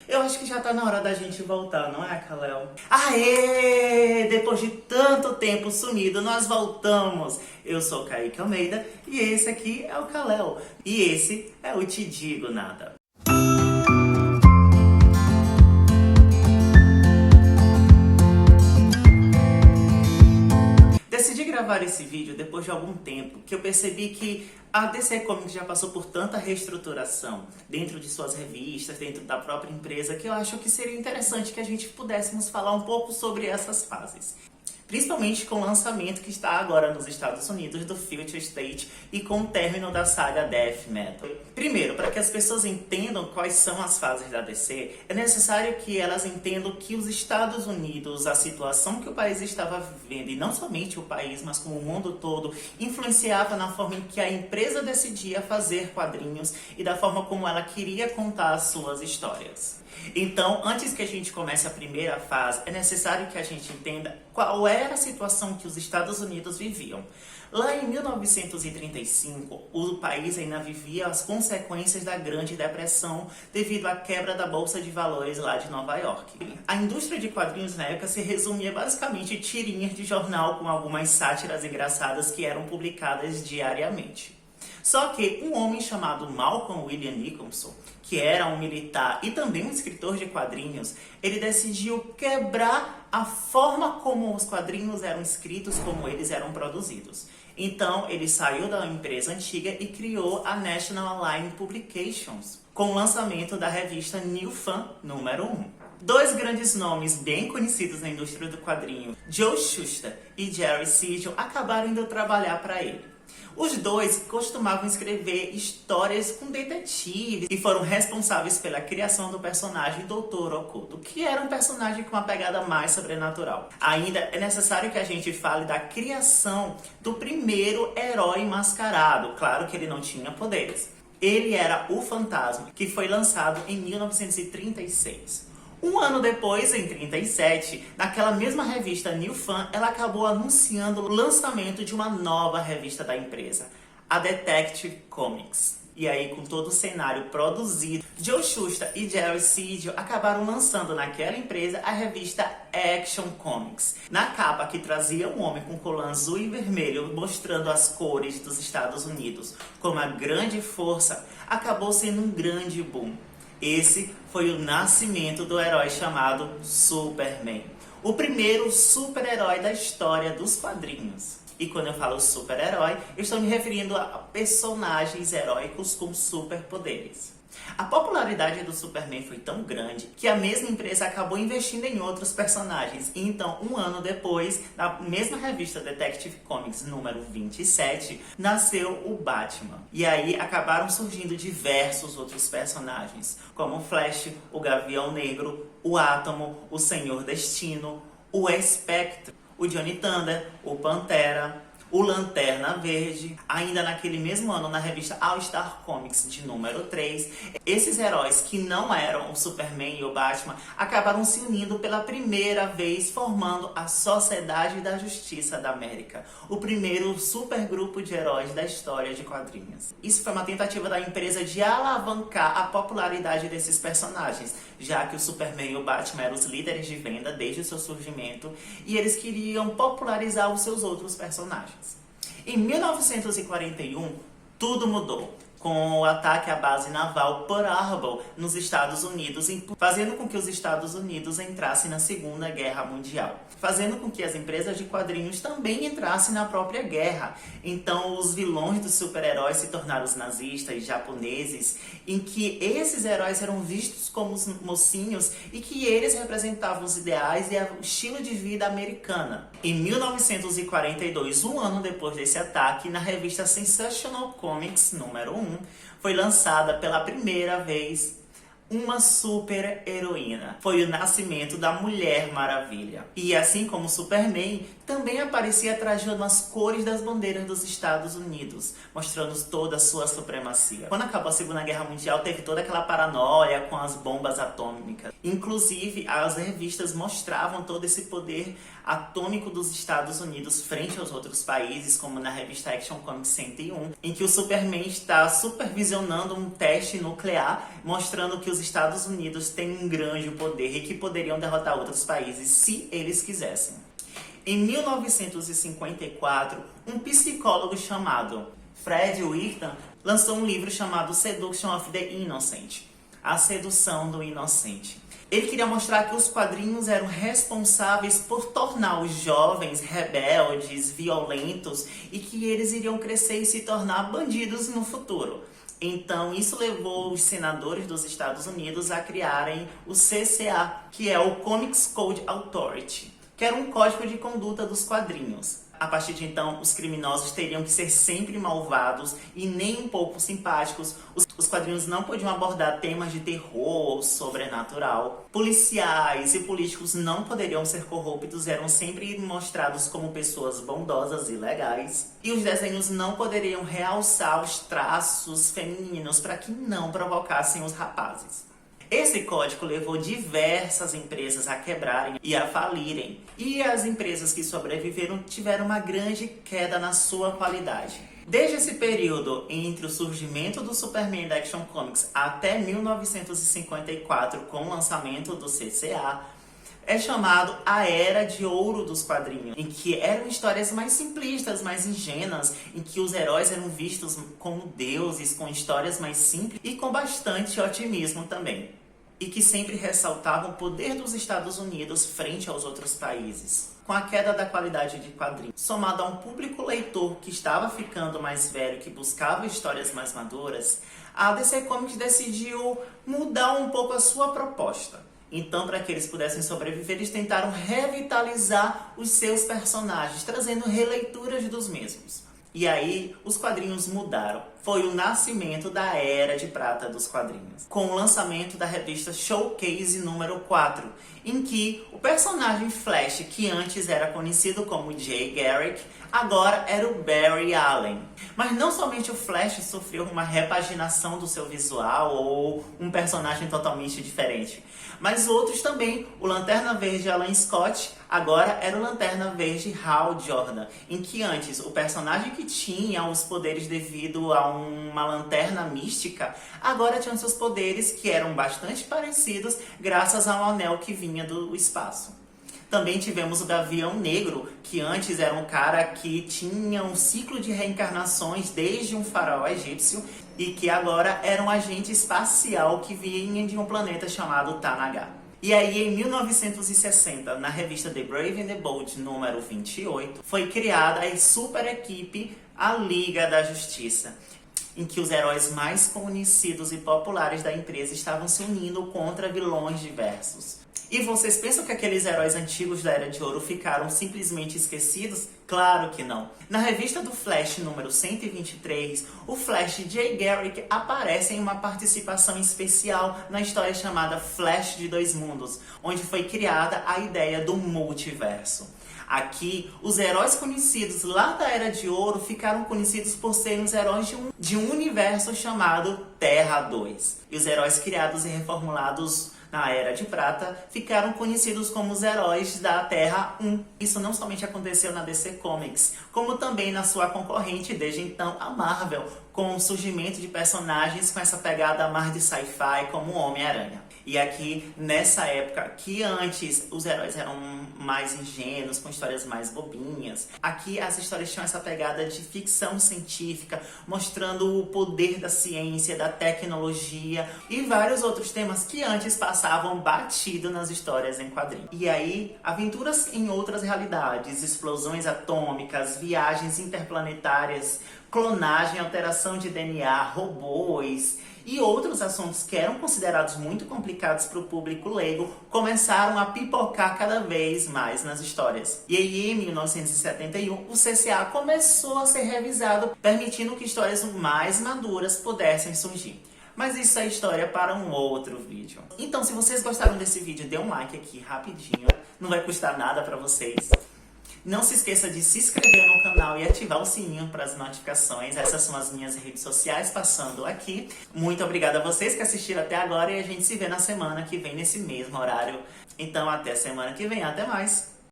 Eu acho que já tá na hora da gente voltar, não é, Kalel? Aê! Depois de tanto tempo sumido, nós voltamos! Eu sou Kaique Almeida e esse aqui é o Kalel. E esse é o Te Digo Nada. Decidi gravar esse vídeo depois de algum tempo, que eu percebi que a DC Comics já passou por tanta reestruturação dentro de suas revistas, dentro da própria empresa, que eu acho que seria interessante que a gente pudéssemos falar um pouco sobre essas fases. Principalmente com o lançamento que está agora nos Estados Unidos do Future State e com o término da saga Death Metal. Primeiro, para que as pessoas entendam quais são as fases da DC, é necessário que elas entendam que os Estados Unidos, a situação que o país estava vivendo, e não somente o país, mas como o mundo todo, influenciava na forma em que a empresa decidia fazer quadrinhos e da forma como ela queria contar as suas histórias. Então, antes que a gente comece a primeira fase, é necessário que a gente entenda qual era a situação que os Estados Unidos viviam. Lá em 1935, o país ainda vivia as consequências da Grande Depressão devido à quebra da Bolsa de Valores lá de Nova York. A indústria de quadrinhos na época se resumia basicamente em tirinhas de jornal com algumas sátiras engraçadas que eram publicadas diariamente. Só que um homem chamado Malcolm William Nicholson, que era um militar e também um escritor de quadrinhos, ele decidiu quebrar a forma como os quadrinhos eram escritos, como eles eram produzidos. Então, ele saiu da empresa antiga e criou a National Align Publications, com o lançamento da revista New Fan número 1. Dois grandes nomes bem conhecidos na indústria do quadrinho, Joe Shuster e Jerry Siegel, acabaram indo trabalhar para ele. Os dois costumavam escrever histórias com detetives e foram responsáveis pela criação do personagem Dr. Oculto, que era um personagem com uma pegada mais sobrenatural. Ainda é necessário que a gente fale da criação do primeiro herói mascarado. Claro que ele não tinha poderes. Ele era o Fantasma, que foi lançado em 1936. Um ano depois, em 1937, naquela mesma revista New Fan, ela acabou anunciando o lançamento de uma nova revista da empresa, a Detective Comics. E aí, com todo o cenário produzido, Joe Shuster e Jerry Siegel acabaram lançando naquela empresa a revista Action Comics. Na capa, que trazia um homem com colã azul e vermelho, mostrando as cores dos Estados Unidos como a grande força, acabou sendo um grande boom. Esse foi o nascimento do herói chamado Superman, o primeiro super-herói da história dos quadrinhos. E quando eu falo super-herói, eu estou me referindo a personagens heróicos com superpoderes. A popularidade do Superman foi tão grande que a mesma empresa acabou investindo em outros personagens. E então, um ano depois, na mesma revista Detective Comics número 27, nasceu o Batman. E aí acabaram surgindo diversos outros personagens, como o Flash, o Gavião Negro, o Átomo, o Senhor Destino, o Espectro, o Johnny Thunder, o Pantera, o Lanterna Verde. Ainda naquele mesmo ano, na revista All Star Comics de número 3, esses heróis que não eram o Superman e o Batman acabaram se unindo pela primeira vez, formando a Sociedade da Justiça da América, o primeiro supergrupo de heróis da história de quadrinhos. Isso foi uma tentativa da empresa de alavancar a popularidade desses personagens, já que o Superman e o Batman eram os líderes de venda desde o seu surgimento e eles queriam popularizar os seus outros personagens. Em 1941, tudo mudou, com o ataque à base naval Pearl Harbor nos Estados Unidos, fazendo com que os Estados Unidos entrassem na Segunda Guerra Mundial, fazendo com que as empresas de quadrinhos também entrassem na própria guerra. Então, os vilões dos super-heróis se tornaram os nazistas e japoneses, em que esses heróis eram vistos como os mocinhos e que eles representavam os ideais e o estilo de vida americana. Em 1942, um ano depois desse ataque, na revista Sensational Comics número 1, foi lançada pela primeira vez uma super heroína. Foi o nascimento da Mulher Maravilha. E assim como Superman, também aparecia trajando as cores das bandeiras dos Estados Unidos, mostrando toda a sua supremacia. Quando acabou a Segunda Guerra Mundial, teve toda aquela paranoia com as bombas atômicas. Inclusive, as revistas mostravam todo esse poder atômico dos Estados Unidos frente aos outros países, como na revista Action Comics 101, em que o Superman está supervisionando um teste nuclear, mostrando que os os Estados Unidos têm um grande poder e que poderiam derrotar outros países se eles quisessem. Em 1954, um psicólogo chamado Fred Whitman lançou um livro chamado Seduction of the Innocent, A Sedução do Inocente. Ele queria mostrar que os quadrinhos eram responsáveis por tornar os jovens rebeldes, violentos e que eles iriam crescer e se tornar bandidos no futuro. Então, isso levou os senadores dos Estados Unidos a criarem o CCA, que é o Comics Code Authority, que era um código de conduta dos quadrinhos. A partir de então, os criminosos teriam que ser sempre malvados e nem um pouco simpáticos. Os quadrinhos não podiam abordar temas de terror ou sobrenatural. Policiais e políticos não poderiam ser corruptos, eram sempre mostrados como pessoas bondosas e legais. E os desenhos não poderiam realçar os traços femininos para que não provocassem os rapazes. Esse código levou diversas empresas a quebrarem e a falirem. E as empresas que sobreviveram tiveram uma grande queda na sua qualidade. Desde esse período, entre o surgimento do Superman da Action Comics até 1954, com o lançamento do CCA, é chamado a Era de Ouro dos quadrinhos, em que eram histórias mais simplistas, mais ingênuas, em que os heróis eram vistos como deuses, com histórias mais simples e com bastante otimismo também. E que sempre ressaltavam o poder dos Estados Unidos frente aos outros países. Com a queda da qualidade de quadrinhos, somado a um público leitor que estava ficando mais velho, que buscava histórias mais maduras, a DC Comics decidiu mudar um pouco a sua proposta. Então, para que eles pudessem sobreviver, eles tentaram revitalizar os seus personagens, trazendo releituras dos mesmos. E aí, os quadrinhos mudaram. Foi o nascimento da Era de Prata dos quadrinhos, com o lançamento da revista Showcase número 4, em que o personagem Flash, que antes era conhecido como Jay Garrick, agora era o Barry Allen. Mas não somente o Flash sofreu uma repaginação do seu visual ou um personagem totalmente diferente, mas outros também. O Lanterna Verde Alan Scott agora era o Lanterna Verde Hal Jordan, em que antes o personagem que tinha os poderes devido a uma lanterna mística, agora tinha seus poderes que eram bastante parecidos graças ao anel que vinha do espaço. Também tivemos o Gavião Negro, que antes era um cara que tinha um ciclo de reencarnações desde um faraó egípcio e que agora era um agente espacial que vinha de um planeta chamado Tanagar. E aí, em 1960, na revista The Brave and the Bold, número 28, foi criada a super equipe, a Liga da Justiça, em que os heróis mais conhecidos e populares da empresa estavam se unindo contra vilões diversos. E vocês pensam que aqueles heróis antigos da Era de Ouro ficaram simplesmente esquecidos? Claro que não. Na revista do Flash número 123, o Flash Jay Garrick aparece em uma participação especial na história chamada Flash de Dois Mundos, onde foi criada a ideia do multiverso. Aqui, os heróis conhecidos lá da Era de Ouro ficaram conhecidos por serem os heróis de um universo chamado Terra 2. E os heróis criados e reformulados na Era de Prata ficaram conhecidos como os heróis da Terra 1. Isso não somente aconteceu na DC Comics, como também na sua concorrente desde então, a Marvel, com o surgimento de personagens com essa pegada mais de sci-fi como o Homem-Aranha. E aqui, nessa época, que antes os heróis eram mais ingênuos, com histórias mais bobinhas, aqui as histórias tinham essa pegada de ficção científica, mostrando o poder da ciência, da tecnologia e vários outros temas que antes passavam batido nas histórias em quadrinhos. E aí, aventuras em outras realidades, explosões atômicas, viagens interplanetárias, clonagem, alteração de DNA, robôs e outros assuntos que eram considerados muito complicados para o público leigo começaram a pipocar cada vez mais nas histórias. E aí, em 1971, o CCA começou a ser revisado, permitindo que histórias mais maduras pudessem surgir. Mas isso é história para um outro vídeo. Então, se vocês gostaram desse vídeo, dê um like aqui rapidinho, não vai custar nada para vocês. Não se esqueça de se inscrever no canal e ativar o sininho para as notificações. Essas são as minhas redes sociais passando aqui. Muito obrigada a vocês que assistiram até agora e a gente se vê na semana que vem nesse mesmo horário. Então até semana que vem, até mais!